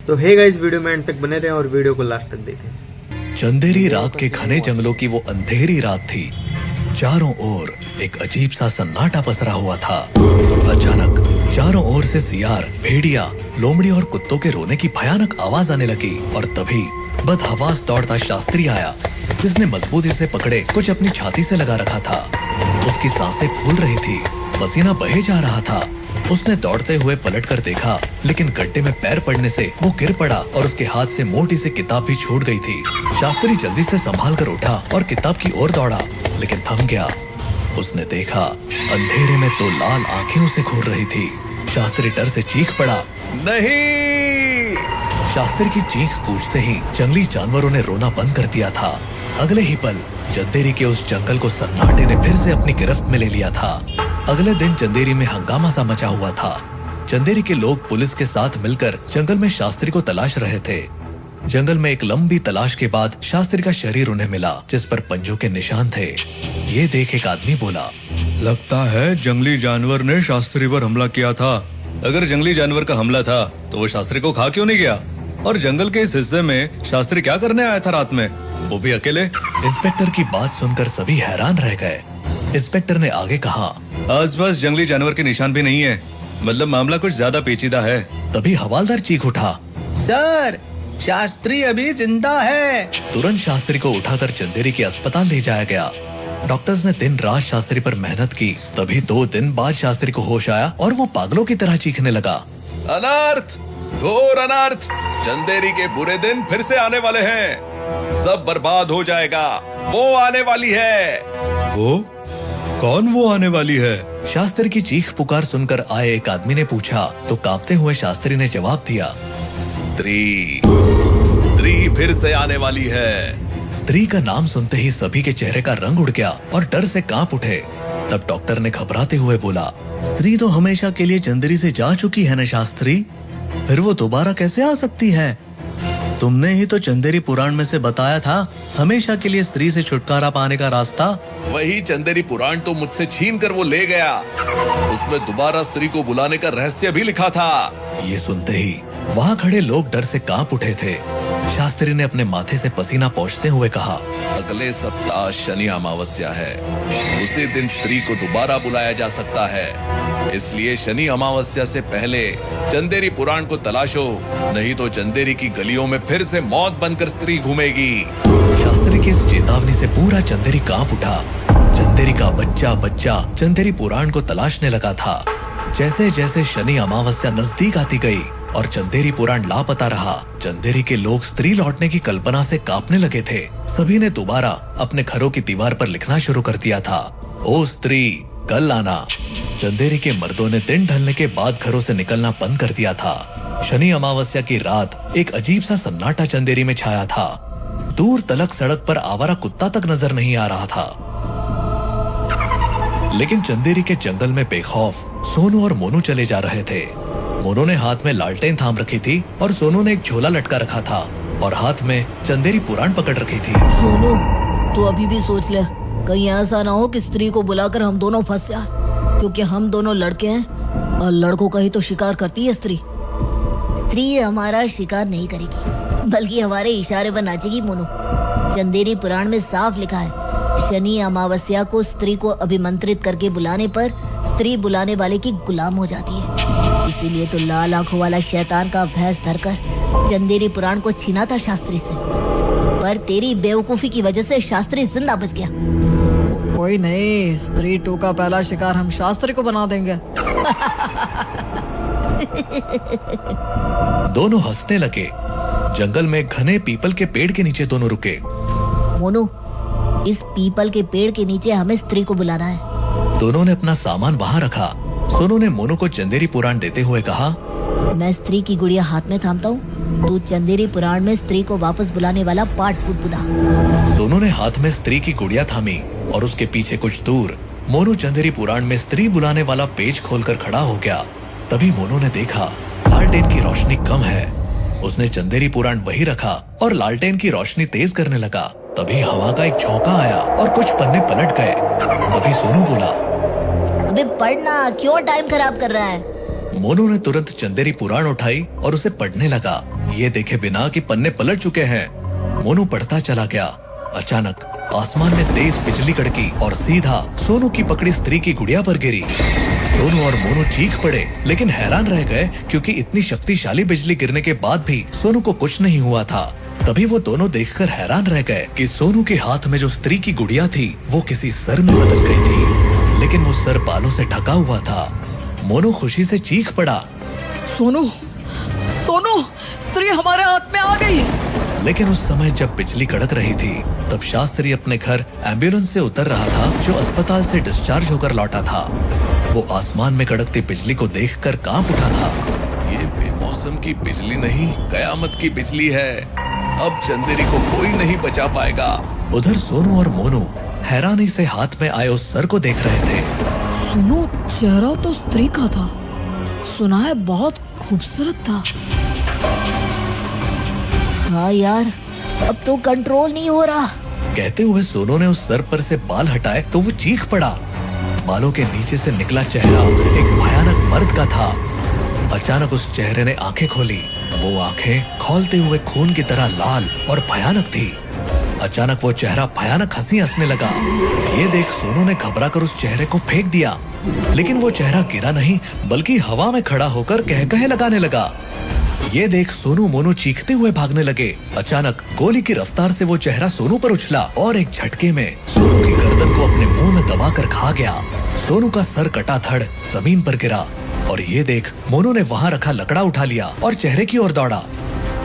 तो hey guys, video में and तक बने रहें और वीडियो को लास्ट तक देखें। चंदेरी रात के घने जंगलों की वो अंधेरी रात थी। चारों ओर एक अजीब सा सन्नाटा पसरा हुआ था। अचानक चारों ओर से सियार, भेड़िया, लोमड़ी और कुत्तों के रोने की भयानक आवाज आने लगी और तभी बदहवास दौड़ता शास्त्री आया, जिसने मजबूती से पकड़े कुछ अपनी छाती से लगा रखा था। उसकी सांसें फूल रही थी, पसीना बहे जा रहा था। उसने दौड़ते हुए पलटकर देखा, लेकिन गड्ढे में पैर पड़ने से वो गिर पड़ा और उसके हाथ से मोटी सी किताब भी छूट गई थी। शास्त्री जल्दी से संभाल कर उठा और किताब की ओर दौड़ा, लेकिन थम गया। उसने देखा अंधेरे में दो लाल आंखें उसे घूर रही थी। शास्त्री डर से चीख पड़ा, नहीं! शास्त्री की चीख गूंजते ही जंगली जानवरों ने रोना बंद कर दिया था। अगले ही पल चंदेरी के उस जंगल को सन्नाटे ने फिर से अपनी गिरफ्त में ले लिया था। अगले दिन चंदेरी में हंगामा सा मचा हुआ था। चंदेरी के लोग पुलिस के साथ मिलकर जंगल में शास्त्री को तलाश रहे थे। जंगल में एक लंबी तलाश के बाद शास्त्री का शरीर उन्हें मिला, जिस पर पंजों के निशान थे। ये देख एक आदमी बोला, लगता है जंगली जानवर ने शास्त्री पर हमला किया था। अगर जंगली जानवर का हमला था तो वो शास्त्री को खा क्यों नहीं गया? और जंगल के इस हिस्से में शास्त्री क्या करने आया था रात में, वो भी अकेले? इंस्पेक्टर की बात सुनकर सभी हैरान रह गए। इंस्पेक्टर ने आगे कहा, आसपास जंगली जानवर के निशान भी नहीं है, मतलब मामला कुछ ज्यादा पेचीदा है। तभी हवालदार चीख उठा, सर, शास्त्री अभी जिंदा है। तुरंत शास्त्री को उठाकर चंदेरी के अस्पताल ले जाया गया। डॉक्टर्स ने दिन रात शास्त्री पर मेहनत की। तभी 2 दिन बाद शास्त्री को होश आया और वो पागलों की तरह चीखने लगा, अनर्थ, घोर अनर्थ! चंदेरी के बुरे दिन फिर से आने वाले हैं। सब बर्बाद हो जाएगा। वो आने वाली है। वो? कौन वो आने वाली है? शास्त्री की चीख पुकार सुनकर आए एक आदमी ने पूछा, तो कांपते हुए शास्त्री ने जवाब दिया, स्त्री फिर से आने वाली है। स्त्री का नाम सुनते ही सभी के चेहरे का रंग उड़ गया और डर से कांप उठे। तब डॉक्टर ने घबराते हुए बोला, स्त्री तो हमेशा के लिए चंदेरी से जा चुकी है न शास्त्री, फिर वो दोबारा कैसे आ सकती है? तुमने ही तो चंदेरी पुराण में से बताया था हमेशा के लिए स्त्री से छुटकारा पाने का रास्ता। वही चंदेरी पुराण तो मुझसे छीन कर वो ले गया। उसमें दोबारा स्त्री को बुलाने का रहस्य भी लिखा था। ये सुनते ही वहाँ खड़े लोग डर से कांप उठे थे। शास्त्री ने अपने माथे से पसीना पोंछते हुए कहा, अगले सप्ताह शनि अमावस्या है। उसी दिन स्त्री को दोबारा बुलाया जा सकता है। इसलिए शनि अमावस्या से पहले चंदेरी पुराण को तलाशो, नहीं तो चंदेरी की गलियों में फिर से मौत बनकर स्त्री घूमेगी। शास्त्री की इस चेतावनी से पूरा चंदेरी कांप उठा। चंदेरी का बच्चा बच्चा चंदेरी पुराण को तलाशने लगा था। जैसे जैसे शनि अमावस्या नजदीक आती गई और चंदेरी पुराण लापता रहा, चंदेरी के लोग स्त्री लौटने की कल्पना से कांपने लगे थे। सभी ने दोबारा अपने घरों की दीवार पर लिखना शुरू कर दिया था, ओ स्त्री कल आना। चंदेरी के मर्दों ने दिन ढलने के बाद घरों से निकलना बंद कर दिया था। शनि अमावस्या की रात एक अजीब सा सन्नाटा चंदेरी में छाया था। दूर तलक सड़क पर आवारा कुत्ता तक नजर नहीं आ रहा था। लेकिन चंदेरी के जंगल में बेखौफ सोनू और मोनू चले जा रहे थे। मोनू ने हाथ में लालटेन थाम रखी थी और सोनू ने एक झोला लटका रखा था और हाथ में चंदेरी पुराण पकड़ रखी थी। सोनू, तू अभी भी सोच ले, कहीं ऐसा ना हो कि स्त्री को बुलाकर हम दोनों फंस जाए, क्योंकि हम दोनों लड़के हैं और लड़कों का ही तो शिकार करती है स्त्री। स्त्री हमारा शिकार नहीं करेगी, बल्कि हमारे इशारे पर नाचेगी। मोनू, चंदेरी पुराण में साफ लिखा है, शनि अमावस्या को स्त्री को अभिमंत्रित करके बुलाने पर स्त्री बुलाने वाले की गुलाम हो जाती है। इसीलिए तो लाल आंखों वाला शैतान का भैंस धरकर चंदेरी पुराण को छीना था शास्त्री से, पर तेरी बेवकूफी की वजह से शास्त्री जिंदा बच गया। कोई नहीं, स्त्री 2 का पहला शिकार हम शास्त्री को बना देंगे। दोनों हंसने लगे। जंगल में घने पीपल के पेड़ के नीचे दोनों रुके। मोनू, इस पीपल के पेड़ के नीचे हमें स्त्री को बुलाना है। दोनों ने अपना सामान वहाँ रखा। सोनू ने मोनू को चंदेरी पुराण देते हुए कहा, मैं स्त्री की गुड़िया हाथ में थामता हूँ, तू चंदेरी पुराण में स्त्री को वापस बुलाने वाला पाठ बुदबुदा। सोनू ने हाथ में स्त्री की गुड़िया थामी और उसके पीछे कुछ दूर मोनू चंदेरी पुराण में स्त्री बुलाने वाला पेज खोलकर खड़ा हो गया। तभी मोनू ने देखा लालटेन की रोशनी कम है। उसने चंदेरी पुराण वही रखा और लालटेन की रोशनी तेज करने लगा। तभी हवा का एक झोंका आया और कुछ पन्ने पलट गए। तभी सोनू बोला, अबे पढ़ना, क्यों टाइम खराब कर रहा है? मोनू ने तुरंत चंदेरी पुराण उठाई और उसे पढ़ने लगा। ये देखे बिना कि पन्ने पलट चुके हैं, मोनू पढ़ता चला गया। अचानक आसमान में तेज बिजली कड़की और सीधा सोनू की पकड़ी स्त्री की गुड़िया पर गिरी। सोनू और मोनू चीख पड़े, लेकिन हैरान रह गए क्योंकि इतनी शक्तिशाली बिजली गिरने के बाद भी सोनू को कुछ नहीं हुआ था। तभी वो दोनों देखकर हैरान रह गए कि सोनू के हाथ में जो स्त्री की गुड़िया थी वो किसी सर में बदल गई थी, लेकिन वो सर बालों से ढका हुआ था। मोनू खुशी से चीख पड़ा, सोनू सोनू, स्त्री हमारे हाथ में आ गई। लेकिन उस समय जब बिजली कड़क रही थी तब शास्त्री अपने घर एम्बुलेंस से उतर रहा था, जो अस्पताल से डिस्चार्ज होकर लौटा था। वो आसमान में कड़कती बिजली को देखकर कांप उठा था। ये बेमौसम की बिजली नहीं, कयामत की बिजली है। अब चंदेरी को कोई नहीं बचा पाएगा। उधर सोनू और मोनू हैरानी से हाथ में आए उस सर को देख रहे थे। सोनू, चेहरा तो स्त्री का था, सुना है बहुत खूबसूरत था। हाँ यार, अब तो कंट्रोल नहीं हो रहा। कहते हुए सोनू ने उस सर पर से बाल हटाए तो वो चीख पड़ा। बालों के नीचे से निकला चेहरा एक भयानक मर्द का था। अचानक उस चेहरे ने आंखें खोली। वो आंखें खोलते हुए खून की तरह लाल और भयानक थी। अचानक वो चेहरा भयानक हंसी हंसने लगा। ये देख सोनू ने घबराकर उस चेहरे को फेंक दिया, लेकिन वो चेहरा गिरा नहीं बल्कि हवा में खड़ा होकर कहकहे लगाने लगा। ये देख सोनू मोनू चीखते हुए भागने लगे। अचानक गोली की रफ्तार से वो चेहरा सोनू पर उछला और एक झटके में सोनू की गर्दन को अपने मुंह में दबाकर खा गया। सोनू का सर कटा धड़ जमीन पर गिरा और ये देख मोनू ने वहाँ रखा लकड़ा उठा लिया और चेहरे की ओर दौड़ा।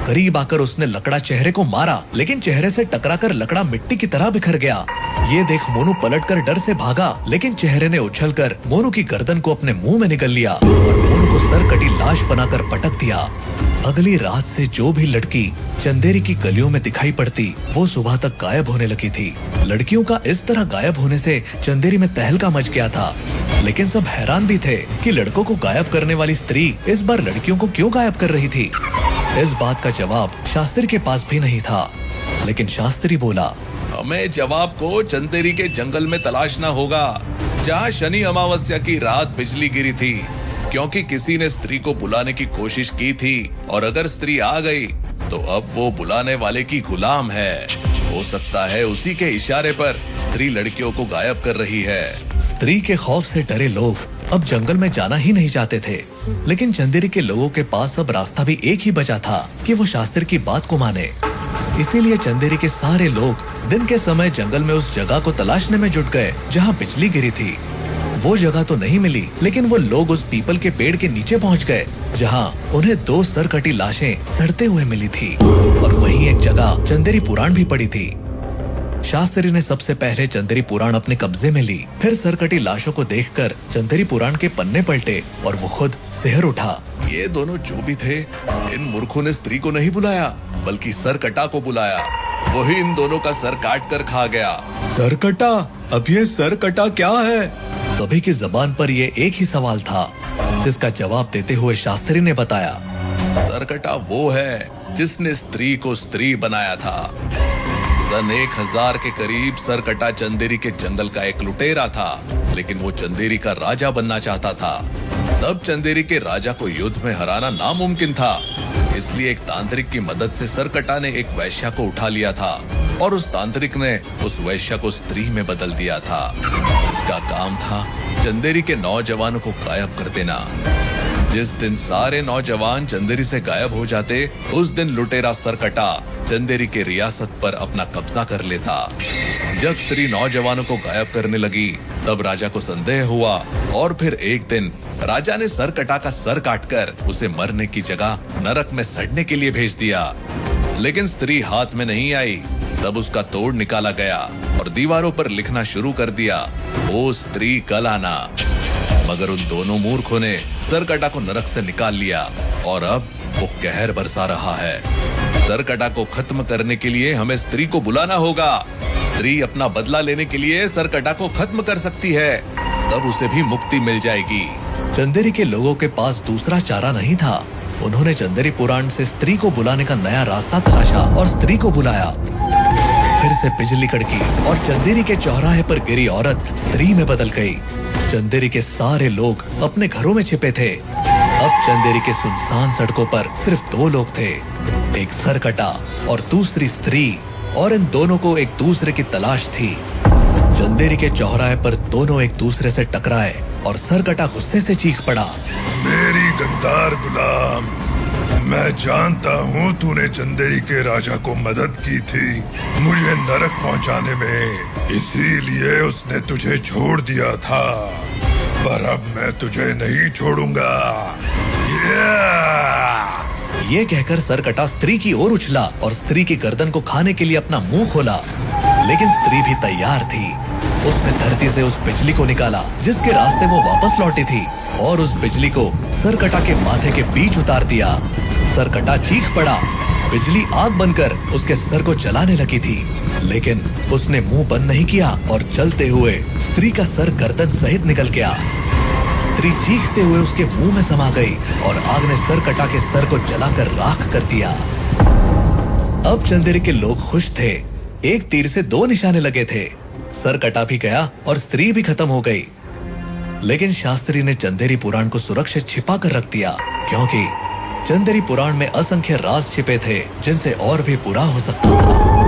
करीब आकर उसने लकड़ा चेहरे को मारा, लेकिन चेहरे से टकराकर लकड़ा मिट्टी की तरह बिखर गया। ये देख मोनू पलटकर डर से भागा, लेकिन चेहरे ने उछलकर मोनू की गर्दन को अपने मुंह में निगल लिया और मोनू को सर कटी लाश बनाकर पटक दिया। अगली रात से जो भी लड़की चंदेरी की गलियों में दिखाई पड़ती वो सुबह तक गायब होने लगी थी। लड़कियों का इस तरह गायब होने से चंदेरी में तहलका मच गया था, लेकिन सब हैरान भी थे कि लड़कों को गायब करने वाली स्त्री इस बार लड़कियों को क्यों गायब कर रही थी। इस बात का जवाब शास्त्री के पास भी नहीं था, लेकिन शास्त्री बोला, हमें जवाब को चंदेरी के जंगल में तलाशना होगा, जहाँ शनि अमावस्या की रात बिजली गिरी थी, क्योंकि किसी ने स्त्री को बुलाने की कोशिश की थी और अगर स्त्री आ गई तो अब वो बुलाने वाले की गुलाम है। हो सकता है उसी के इशारे पर स्त्री लड़कियों को गायब कर रही है। स्त्री के खौफ से डरे लोग अब जंगल में जाना ही नहीं चाहते थे, लेकिन चंदेरी के लोगों के पास अब रास्ता भी एक ही बचा था कि वो शास्त्री की बात को माने। इसीलिए चंदेरी के सारे लोग दिन के समय जंगल में उस जगह को तलाशने में जुट गए जहाँ बिजली गिरी थी। वो जगह तो नहीं मिली, लेकिन वो लोग उस पीपल के पेड़ के नीचे पहुँच गए जहाँ उन्हें 2 सरकटी लाशें सड़ते हुए मिली थी और वहीं एक जगह चंदेरी पुराण भी पड़ी थी। शास्त्री ने सबसे पहले चंदेरी पुराण अपने कब्जे में ली, फिर सरकटी लाशों को देखकर चंदेरी पुराण के पन्ने पलटे और वो खुद सिहर उठा। ये दोनों जो भी थे, इन मूर्खों ने स्त्री को नहीं बुलाया बल्कि सरकटा को बुलाया। वही इन दोनों का सर काट कर खा गया। सरकटा? अब ये सरकटा क्या है? सभी की जबान पर ये एक ही सवाल था, जिसका जवाब देते हुए शास्त्री ने बताया, सरकटा वो है जिसने स्त्री को स्त्री बनाया था। सन 1000 के करीब सरकटा चंदेरी के जंगल का एक लुटेरा था, लेकिन वो चंदेरी का राजा बनना चाहता था। तब चंदेरी के राजा को युद्ध में हराना नामुमकिन था, इसलिए एक तांत्रिक की मदद से सरकटा ने एक वैश्या को उठा लिया था और उस तांत्रिक ने उस वैश्या को स्त्री में बदल दिया था। इसका काम था चंदेरी के नौजवानों को गायब कर देना। जिस दिन सारे नौजवान चंदेरी से गायब हो जाते, उस दिन लुटेरा सरकटा चंदेरी के रियासत पर अपना कब्जा कर लेता। जब स्त्री नौजवानों को गायब करने लगी, तब राजा को संदेह हुआ और फिर एक दिन राजा ने सरकटा का सर काटकर उसे मरने की जगह नरक में सड़ने के लिए भेज दिया। लेकिन स्त्री हाथ में नहीं आई। तब उसका तोड़ निकाला गया और दीवारों पर लिखना शुरू कर दिया, ओ स्त्री कल आना। मगर उन दोनों मूर्खों ने सरकटा को नरक से निकाल लिया और अब वो कहर बरसा रहा है। सरकटा को खत्म करने के लिए हमें स्त्री को बुलाना होगा। स्त्री अपना बदला लेने के लिए सरकटा को खत्म कर सकती है, तब उसे भी मुक्ति मिल जाएगी। चंदेरी के लोगों के पास दूसरा चारा नहीं था। उन्होंने चंदेरी पुराण से स्त्री को बुलाने का नया रास्ता तलाशा और स्त्री को बुलाया। फिर से बिजली कड़की और चंदेरी के चौराहे पर गिरी औरत स्त्री में बदल गई। चंदेरी के सारे लोग अपने घरों में छिपे थे। अब चंदेरी के सुनसान सड़कों पर सिर्फ दो लोग थे, एक सरकटा और दूसरी स्त्री, और इन दोनों को एक दूसरे की तलाश थी। चंदेरी के चौराहे पर दोनों एक दूसरे से टकराए और सरकटा गुस्से से चीख पड़ा। मेरी गद्दार गुलाम, मैं जानता हूँ तूने चंदेरी के राजा को मदद की थी मुझे नरक पहुँचाने में, इसीलिए उसने तुझे छोड़ दिया था, पर अब मैं तुझे नहीं छोड़ूंगा। ये कहकर सरकटा स्त्री की ओर उछला और स्त्री की गर्दन को खाने के लिए अपना मुंह खोला, लेकिन स्त्री भी तैयार थी। उसने धरती से उस बिजली को निकाला जिसके रास्ते वो वापस लौटी थी, और उस बिजली को सरकटा के माथे के बीच उतार दिया। सरकटा चीख पड़ा। बिजली आग बनकर उसके सर को जलाने लगी थी, लेकिन उसने मुंह बंद नहीं किया और चलते हुए स्त्री का सर गर्दन सहित निकल गया। स्त्री चीखते हुए उसके मुंह में समा गई और आग ने सरकटा के सर को जलाकर राख कर दिया। अब चंदेरी के लोग खुश थे। एक तीर से दो निशाने लगे थे। सरकटा भी गया और स्त्री भी खत्म हो गई। लेकिन शास्त्री ने चंदेरी पुराण को सुरक्षित छिपा कर रख दिया, क्योंकि चंदेरी पुराण में असंख्य राज छिपे थे जिनसे और भी बुरा हो सकता था।